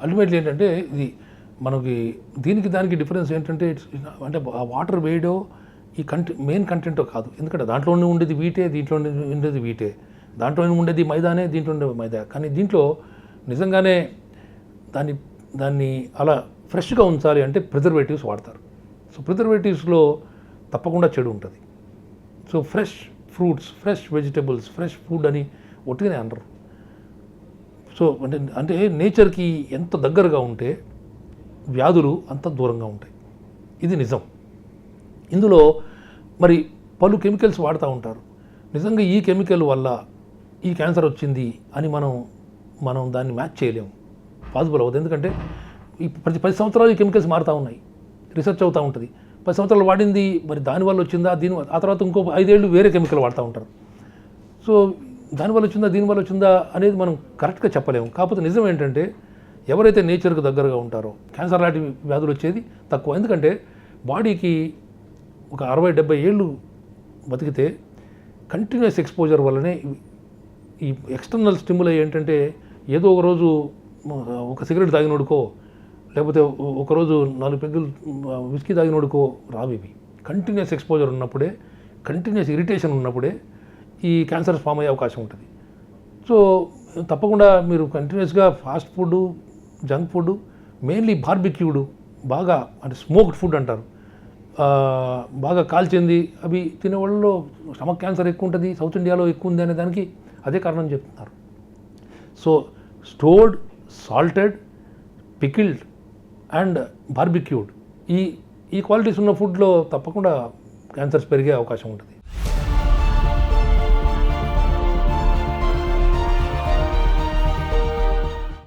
Ultimately ఏంటంటే ఇది మనకి దీనికి దానికి డిఫరెన్స్ ఏంటంటే అంటే ఆ వాటర్ వేయడో ఈ మెయిన్ కంటెంటో కాదు. ఎందుకంటే దాంట్లోనే ఉండేది వీటే, దీంట్లో ఉండేది వీటే, దాంట్లోనే ఉండేది మైదానే, దీంట్లో ఉండేది మైదా. కానీ దీంట్లో నిజంగానే దాన్ని అలా ఫ్రెష్గా ఉంచాలి అంటే ప్రిజర్వేటివ్స్ వాడతారు. సో ప్రిజర్వేటివ్స్లో తప్పకుండా చెడు ఉంటుంది. So fresh fruits, fresh vegetables, fresh food అని ఒట్టిగానే అనరు. సో అంటే నేచర్కి ఎంత దగ్గరగా ఉంటే వ్యాధులు అంత దూరంగా ఉంటాయి. ఇది నిజం. ఇందులో మరి పలు కెమికల్స్ వాడుతూ ఉంటారు. నిజంగా ఈ కెమికల్ వల్ల ఈ క్యాన్సర్ వచ్చింది అని మనం దాన్ని మ్యాచ్ చేయలేము, పాసిబుల్ అవ్వదు. ఎందుకంటే ఈ ప్రతి 10 సంవత్సరాలు ఈ కెమికల్స్ మారుతూ ఉన్నాయి, రీసెర్చ్ అవుతూ ఉంటుంది. 10 సంవత్సరాలు వాడింది మరి దానివల్ల వచ్చిందా, ఆ తర్వాత ఇంకో 5 ఏళ్ళు వేరే కెమికల్ వాడుతూ ఉంటారు. సో దానివల్ల వచ్చిందా, దీనివల్ల వచ్చిందా అనేది మనం కరెక్ట్గా చెప్పలేము. కాకపోతే నిజం ఏంటంటే ఎవరైతే నేచర్కి దగ్గరగా ఉంటారో క్యాన్సర్ లాంటి వ్యాధులు వచ్చేది తక్కువ. ఎందుకంటే బాడీకి ఒక 60-70 ఏళ్ళు బతికితే కంటిన్యూస్ ఎక్స్పోజర్ వల్లనే ఈ ఎక్స్టర్నల్ స్టిమ్యులై ఏంటంటే ఏదో ఒక రోజు ఒక సిగరెట్ తాగినోడుకో లేకపోతే ఒకరోజు 4 పెగ్గులు విస్కీ తాగినోడుకో రావు. ఇవి కంటిన్యూస్ ఎక్స్పోజర్ ఉన్నప్పుడే, కంటిన్యూస్ ఇరిటేషన్ ఉన్నప్పుడే ఈ క్యాన్సర్ ఫామ్ అయ్యే అవకాశం ఉంటుంది. సో తప్పకుండా మీరు కంటిన్యూస్గా fast food, junk food, mainly barbecued, బాగా అంటే స్మోక్డ్ ఫుడ్ అంటారు, బాగా కాల్చింది అవి తినే వాళ్ళలో స్టమక్ క్యాన్సర్ ఎక్కువ ఉంటుంది. సౌత్ ఇండియాలో ఎక్కువ ఉంది అనే దానికి అదే కారణం చెప్తున్నారు. So stored, salted, pickled and barbecued ఈ క్వాలిటీస్ ఉన్న ఫుడ్లో తప్పకుండా క్యాన్సర్స్ పెరిగే అవకాశం ఉంటుంది.